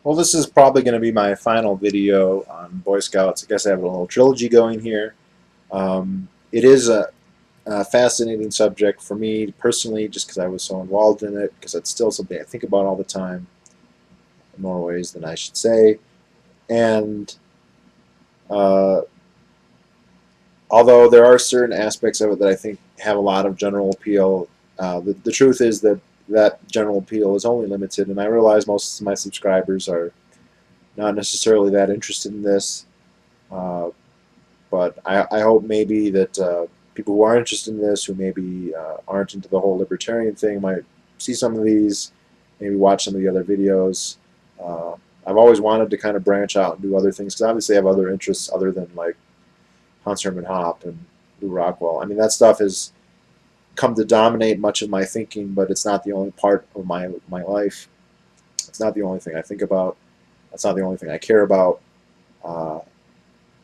Well, this is probably going to be my final video on Boy Scouts. I guess I have a little trilogy going here. It is a fascinating subject for me personally, just because I was so involved in it, because it's still something I think about all the time, in more ways than I should say. And uh, although there are certain aspects of it that I think have a lot of general appeal, the truth is that that general appeal is only limited, and I realize most of my subscribers are not necessarily that interested in this. Uh, But I hope maybe that people who are interested in this, who maybe aren't into the whole libertarian thing, might see some of these, maybe watch some of the other videos. Uh, I've always wanted to kind of branch out and do other things because obviously I have other interests other than like Hans Herman Hoppe and Lou Rockwell. I mean, that stuff has come to dominate much of my thinking, but it's not the only part of my life. It's not the only thing I think about. That's not the only thing I care about. Uh,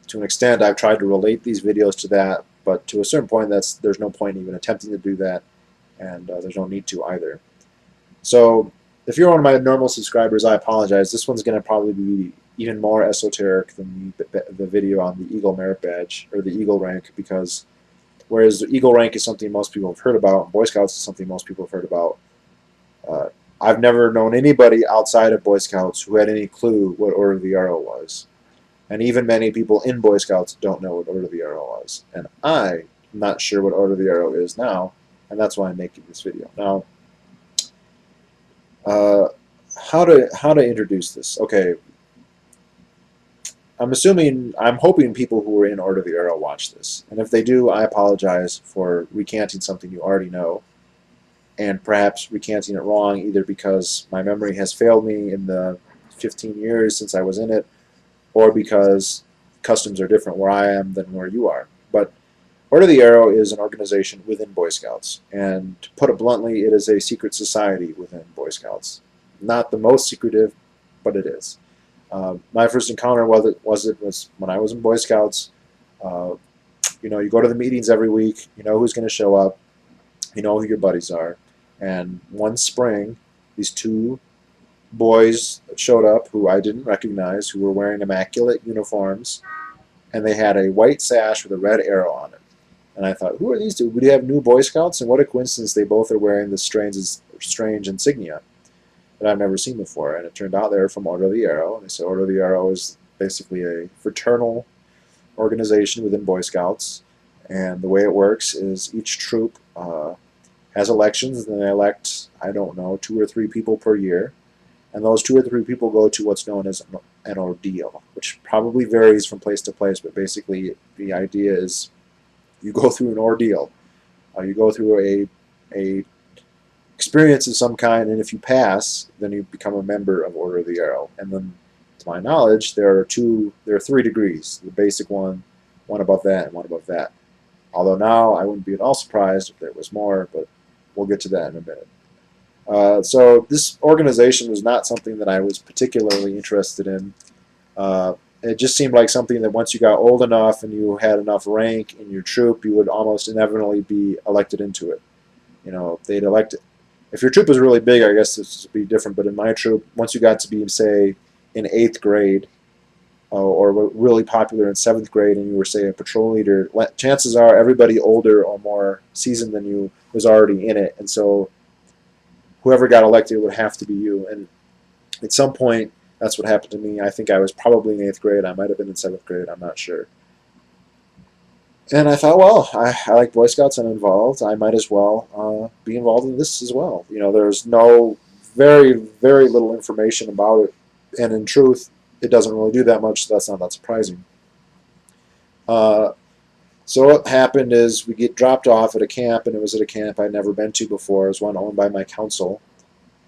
to an extent, I've tried to relate these videos to that, but to a certain point, there's no point even attempting to do that, and there's no need to either. So, if you're one of my normal subscribers, I apologize. This one's going to probably be even more esoteric than the video on the Eagle Merit Badge or the Eagle Rank, because whereas the Eagle Rank is something most people have heard about, Boy Scouts is something most people have heard about. Uh, I've never known anybody outside of Boy Scouts who had any clue what Order of the Arrow was. And even many people in Boy Scouts don't know what Order of the Arrow was. And I'm not sure what Order of the Arrow is now, and that's why I'm making this video. Now, uh, how to introduce this? Okay, I'm hoping people who are in Order of the Arrow watch this. And if they do, I apologize for recanting something you already know, and perhaps recanting it wrong, either because my memory has failed me in the 15 years since I was in it, or because customs are different where I am than where you are. But Order of the Arrow is an organization within Boy Scouts, and to put it bluntly, it is a secret society within Boy Scouts. Not the most secretive, but it is. My first encounter was when I was in Boy Scouts. Uh, you go to the meetings every week. You know who's going to show up. You know who your buddies are. And one spring, these two boys showed up who I didn't recognize, who were wearing immaculate uniforms, and they had a white sash with a red arrow on it. And I thought, who are these two? We have new Boy Scouts, and what a coincidence they both are wearing this strange insignia that I've never seen before. And it turned out they were from Order of the Arrow. And they said Order of the Arrow is basically a fraternal organization within Boy Scouts. And the way it works is each troop has elections, and they elect, I don't know, 2 or 3 people per year. And those 2 or 3 people go to what's known as an ordeal, which probably varies from place to place, but basically the idea is you go through an ordeal. You go through a experience of some kind, and if you pass, then you become a member of Order of the Arrow. And then, to my knowledge, there are 3 degrees: the basic one above that, and one above that. Although now I wouldn't be at all surprised if there was more, but we'll get to that in a minute. So this organization was not something that I was particularly interested in. It just seemed like something that once you got old enough and you had enough rank in your troop, you would almost inevitably be elected into it. They'd elect. If your troop was really big, I guess this would be different. But in my troop, once you got to be, say, in 8th grade, or were really popular in 7th grade, and you were, say, a patrol leader, chances are everybody older or more seasoned than you was already in it, and so whoever got elected would have to be you. And at some point, that's what happened to me. I think I was probably in 8th grade. I might have been in 7th grade. I'm not sure. And I thought, well, I like Boy Scouts. I'm involved. I might as well be involved in this as well. There's no very, very little information about it. And in truth, it doesn't really do that much, so that's not that surprising. Uh, so what happened is we get dropped off at a camp, and it was at a camp I'd never been to before. It was one owned by my council,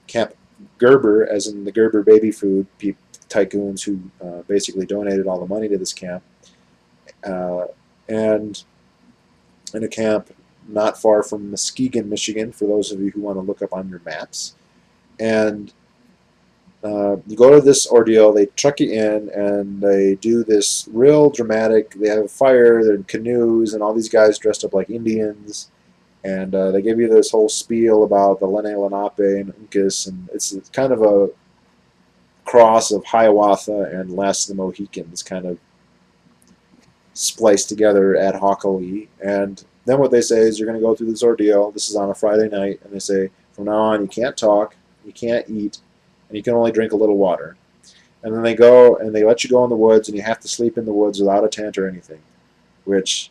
Camp Gerber, as in the Gerber baby food tycoons who basically donated all the money to this camp. Uh, and in a camp not far from Muskegon, Michigan, for those of you who want to look up on your maps. And you go to this ordeal, they truck you in, and they do this real dramatic. They have a fire, they're in canoes, and all these guys dressed up like Indians. And they give you this whole spiel about the Lene Lenape and Uncas, and it's kind of a cross of Hiawatha and Last of the Mohicans kind of spliced together ad hocly. And then what they say is you're going to go through this ordeal. This is on a Friday night, and they say from now on you can't talk, you can't eat, and you can only drink a little water. And then they go and they let you go in the woods, and you have to sleep in the woods without a tent or anything, which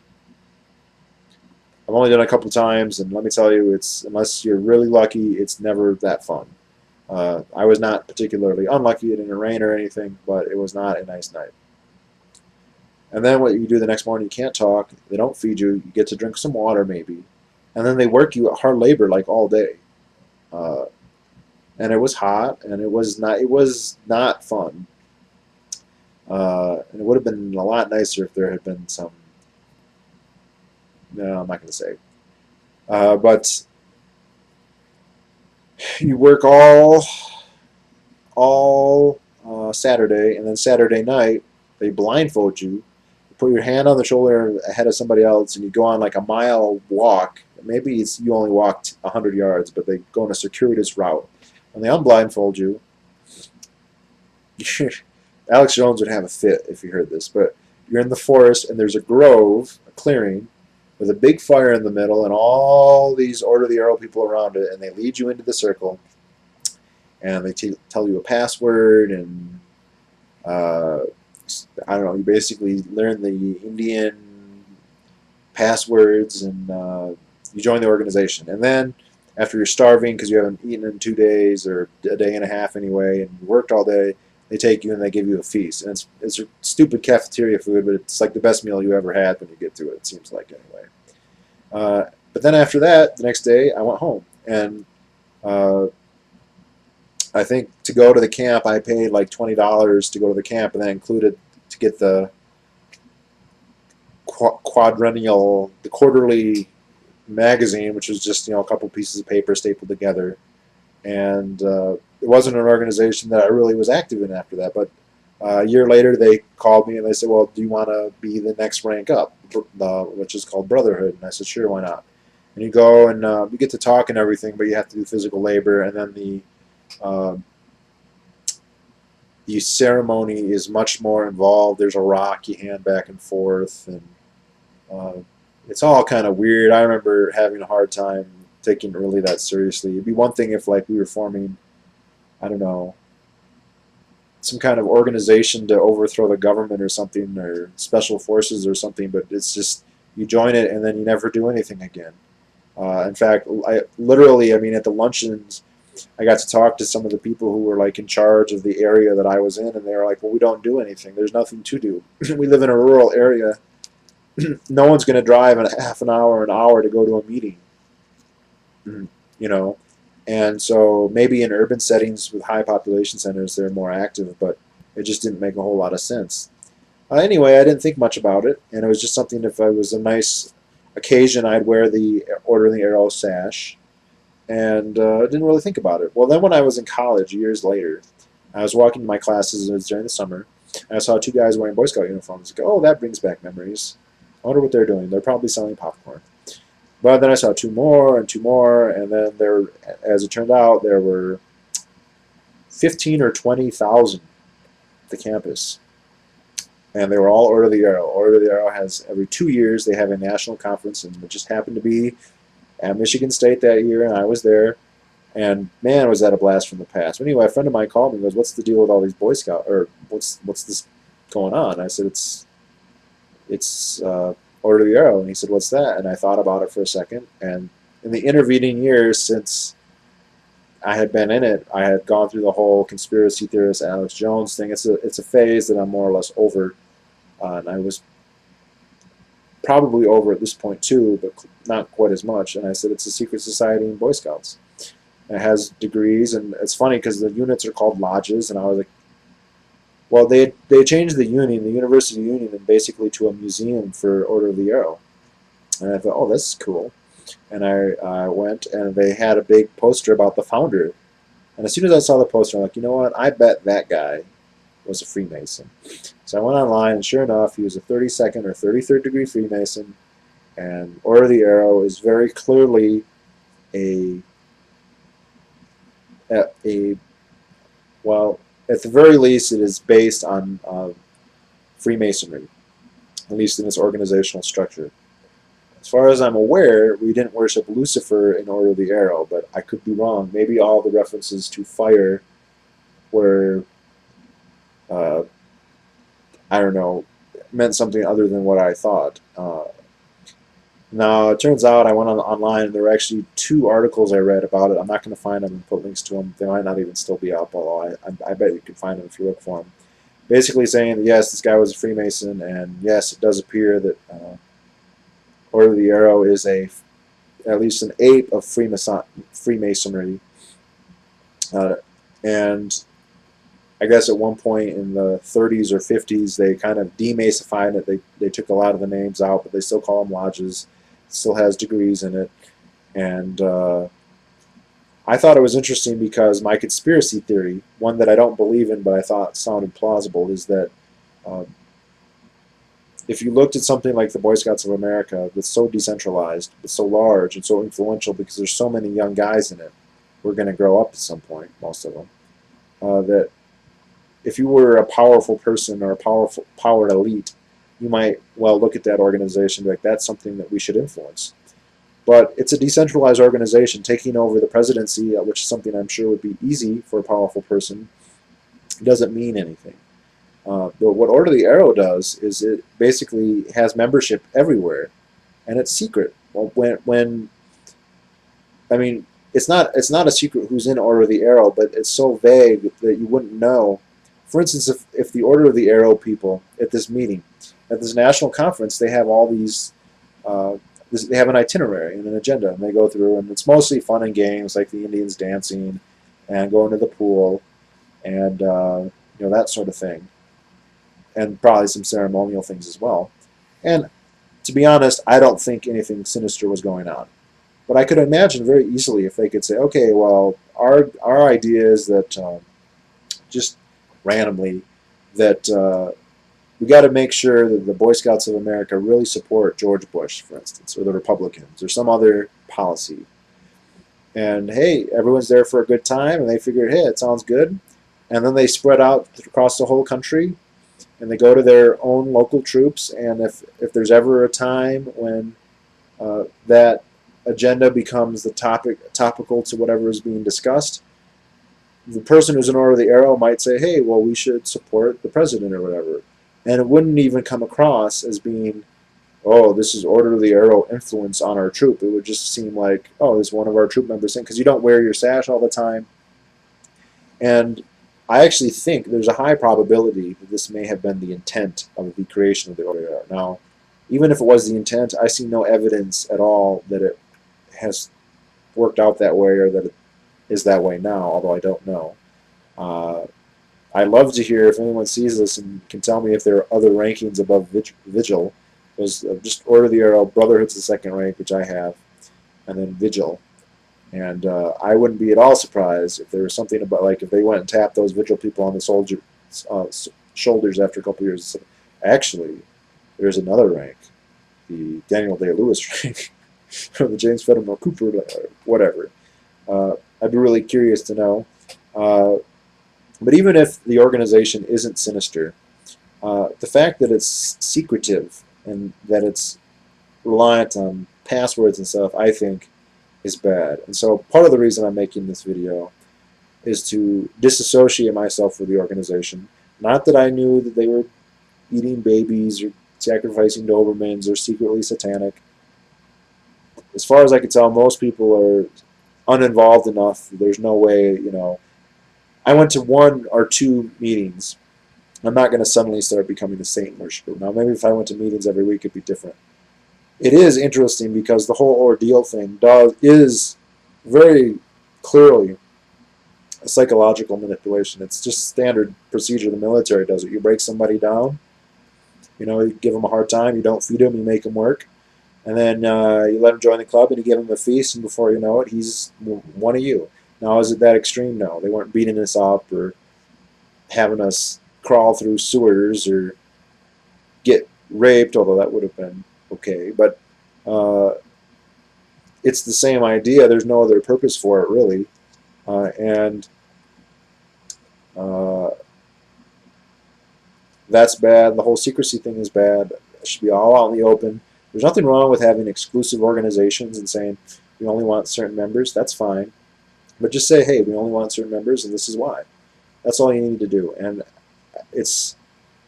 I've only done a couple of times, and let me tell you, it's unless you're really lucky, it's never that fun. I was not particularly unlucky; it didn't rain or anything, but it was not a nice night. And then what you do the next morning, you can't talk. They don't feed you. You get to drink some water maybe, and then they work you at hard labor like all day. Uh, and it was hot, and it was not fun. And it would have been a lot nicer if there had been some. No, I'm not going to say. But you work all Saturday, and then Saturday night they blindfold you. You put your hand on the shoulder ahead of somebody else, and you go on like a mile walk. Maybe it's you only walked 100 yards, but they go on a circuitous route. When they unblindfold you, Alex Jones would have a fit if he heard this. But you're in the forest, and there's a grove, a clearing, with a big fire in the middle, and all these Order of the Arrow people around it, and they lead you into the circle, and they tell you a password, and uh, I don't know. You basically learn the Indian passwords, and you join the organization. And then after you're starving because you haven't eaten in 2 days or a day and a half anyway, and you worked all day, they take you and they give you a feast. And it's a stupid cafeteria food, but it's like the best meal you ever had when you get to it. It seems like anyway. But then after that, the next day, I went home, and uh, I think to go to the camp, I paid like $20 to go to the camp, and that included to get the quadrennial, the quarterly magazine, which was just a couple pieces of paper stapled together. And it wasn't an organization that I really was active in after that. But a year later, they called me and they said, "Well, do you want to be the next rank up, which is called Brotherhood?" And I said, "Sure, why not?" And you go and you get to talk and everything, but you have to do physical labor, and then uh, the ceremony is much more involved. There's a rock you hand back and forth, and uh, it's all kind of weird. I remember having a hard time taking it really that seriously. It'd be one thing if like we were forming, I don't know, some kind of organization to overthrow the government or something, or special forces or something. But it's just you join it and then you never do anything again. In fact, I mean, at the luncheons, I got to talk to some of the people who were like in charge of the area that I was in, and they were like, "Well, we don't do anything. There's nothing to do. We live in a rural area. No one's going to drive in a half an hour to go to a meeting, you know." And so maybe in urban settings with high population centers, they're more active, but it just didn't make a whole lot of sense. Anyway, I didn't think much about it, and it was just something. If it was a nice occasion, I'd wear the Order of the Arrow sash, and didn't really think about it. Well, then when I was in college, years later, I was walking to my classes. It was during the summer, and I saw two guys wearing Boy Scout uniforms. I go, "Oh, that brings back memories. I wonder what they're doing. They're probably selling popcorn." But then I saw two more, and then there, as it turned out, there were 15 or 20,000 at the campus, and they were all Order of the Arrow. Order of the Arrow has every 2 years they have a national conference, and it just happened to be at Michigan State that year, and I was there. And man, was that a blast from the past. But anyway, a friend of mine called me and goes, "What's the deal with all these Boy Scout, or what's this going on?" I said, "It's Order of the Arrow." And he said, "What's that?" And I thought about it for a second. And in the intervening years since I had been in it, I had gone through the whole conspiracy theorist Alex Jones thing. It's a phase that I'm more or less over, and I was probably over at this point too, but not quite as much. And I said, "It's a secret society in Boy Scouts. It has degrees," and it's funny because the units are called lodges, and I was like, well, they changed the union, the University Union, and basically to a museum for Order of the Arrow. And I thought, oh, this is cool. And I went, and they had a big poster about the founder. And as soon as I saw the poster, I'm like, you know what? I bet that guy was a Freemason. So I went online, and sure enough, he was a 32nd or 33rd degree Freemason. And Order of the Arrow is very clearly a, a well, at the very least, it is based on Freemasonry, at least in its organizational structure. As far as I'm aware, we didn't worship Lucifer in Order of the Arrow, but I could be wrong. Maybe all the references to fire were, uh, I don't know, meant something other than what I thought. Now, it turns out I went online and there were actually 2 articles I read about it. I'm not going to find them and put links to them. They might not even still be up, although I bet you can find them if you look for them. Basically saying that, yes, this guy was a Freemason, and yes, it does appear that Order of the Arrow is at least an ape of Freemasonry. Uh, and I guess at one point in the 30s or 50s, they kind of demasified it. They took a lot of the names out, but they still call them lodges. It still has degrees in it. And I thought it was interesting because my conspiracy theory, one that I don't believe in but I thought sounded plausible, is that uh, if you looked at something like the Boy Scouts of America that's so decentralized, but so large and so influential because there's so many young guys in it who are going to grow up at some point, most of them, that if you were a powerful person or a powered elite, you might well look at that organization and be like, that's something that we should influence. But it's a decentralized organization taking over the presidency, which is something I'm sure would be easy for a powerful person. It doesn't mean anything. But what Order of the Arrow does is it basically has membership everywhere, and it's secret. Well, when I mean, it's not a secret who's in Order of the Arrow, but it's so vague that you wouldn't know. For instance, if the Order of the Arrow people at this meeting, at this national conference, they have all these, they have an itinerary and an agenda, and they go through, and it's mostly fun and games, like the Indians dancing, and going to the pool, and that sort of thing, and probably some ceremonial things as well. And to be honest, I don't think anything sinister was going on. But I could imagine very easily if they could say, okay, well, our idea is that just randomly that we got to make sure that the Boy Scouts of America really support George Bush, for instance, or the Republicans, or some other policy. And hey, everyone's there for a good time, and they figured, hey, it sounds good. And then they spread out across the whole country, and they go to their own local troops. And if there's ever a time when that agenda becomes the topical to whatever is being discussed, the person who's in Order of the Arrow might say, hey, well, we should support the president or whatever. And it wouldn't even come across as being, oh, this is Order of the Arrow influence on our troop. It would just seem like, oh, this is one of our troop members saying, because you don't wear your sash all the time. And I actually think there's a high probability that this may have been the intent of the creation of the Order of the Arrow. Now, even if it was the intent, I see no evidence at all that it has worked out that way or that it is that way now, although I don't know. I'd love to hear if anyone sees this and can tell me if there are other rankings above Vigil. It was just Order of the Arrow, Brotherhood's the second rank, which I have, and then Vigil. And I wouldn't be at all surprised if there was something about, like, if they went and tapped those Vigil people on the shoulders after a couple of years and said, actually, there's another rank, the Daniel Day-Lewis rank, or the James Fenimore Cooper, whatever. I'd be really curious to know. But even if the organization isn't sinister, the fact that it's secretive and that it's reliant on passwords and stuff, I think, is bad. And so part of the reason I'm making this video is to disassociate myself from the organization. Not that I knew that they were eating babies or sacrificing Dobermans or secretly satanic. As far as I can tell, most people are uninvolved enough. There's no way, I went to 1 or 2 meetings. I'm not going to suddenly start becoming a Satan worshiper. Now, maybe if I went to meetings every week, it'd be different. It is interesting because the whole ordeal thing is very clearly a psychological manipulation. It's just standard procedure the military does it. You break somebody down, you give them a hard time, you don't feed them, you make them work, and then you let him join the club and you give him a feast, and before you know it, he's one of you. Now, is it that extreme? No. They weren't beating us up or having us crawl through sewers or get raped, although that would have been okay. But it's the same idea. There's no other purpose for it, really. And That's bad. The whole secrecy thing is bad. It should be all out in the open. There's nothing wrong with having exclusive organizations and saying we only want certain members. That's fine. But just say, hey, we only want certain members, and this is why. That's all you need to do. And it's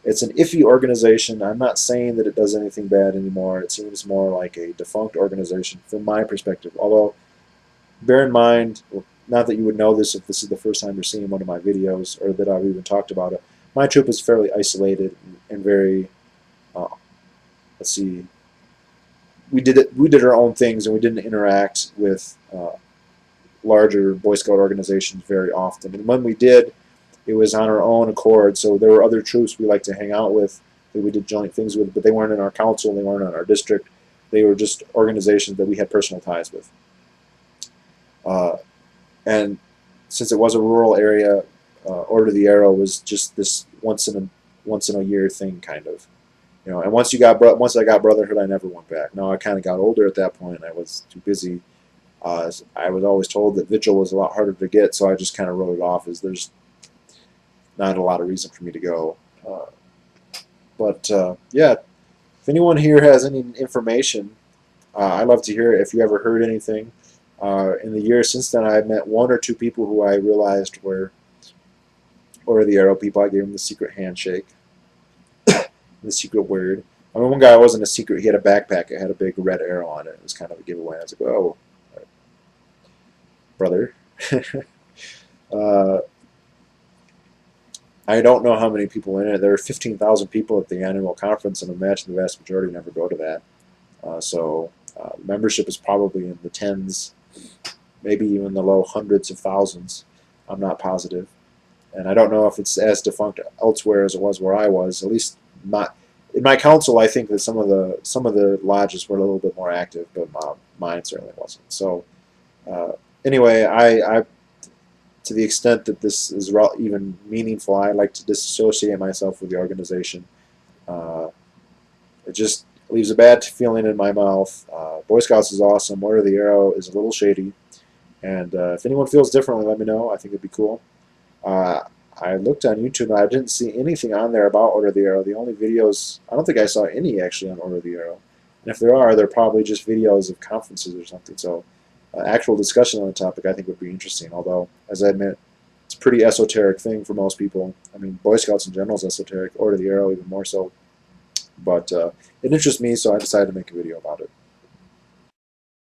it's an iffy organization. I'm not saying that it does anything bad anymore. It seems more like a defunct organization from my perspective. Although, bear in mind, not that you would know this if this is the first time you're seeing one of my videos or that I've even talked about it. My troop is fairly isolated and very, uh, let's see, we did our own things and we didn't interact with larger Boy Scout organizations very often. And when we did, it was on our own accord. So there were other troops we liked to hang out with that we did joint things with, but they weren't in our council, they weren't in our district. They were just organizations that we had personal ties with. Uh, and since it was a rural area, Order of the Arrow was just this once in a year thing, kind of. You know, and once I got Brotherhood, I never went back. No, I kind of got older at that point. I was too busy. I was always told that Vigil was a lot harder to get, so I just kind of wrote it off as there's not a lot of reason for me to go. But yeah, if anyone here has any information, I'd love to hear it. If you ever heard anything in the years since then, I met one or two people who I realized were Order of the Arrow people. I gave them the secret handshake, the secret word. I mean, one guy wasn't a secret. He had a backpack. It had a big red arrow on it. It was kind of a giveaway. I was like, oh, brother. uh, I don't know how many people in it. There were 15,000 people at the annual conference, and I imagine the vast majority never go to that. So membership is probably in the tens, maybe even the low hundreds of thousands. I'm not positive, and I don't know if it's as defunct elsewhere as it was where I was. At least not in my council. I think that some of the lodges were a little bit more active, but mine certainly wasn't. So uh, anyway, I to the extent that this is even meaningful, I like to disassociate myself with the organization. Uh, it just leaves a bad feeling in my mouth. Boy Scouts is awesome. Order of the Arrow is a little shady. And if anyone feels differently, let me know. I think it'd be cool. Uh, I looked on YouTube and I didn't see anything on there about Order of the Arrow. The only videos, I don't think I saw any actually on Order of the Arrow. And if there are, they're probably just videos of conferences or something. So actual discussion on the topic I think would be interesting. Although, as I admit, it's a pretty esoteric thing for most people. I mean, Boy Scouts in general is esoteric. Order of the Arrow even more so. But it interests me, so I decided to make a video about it.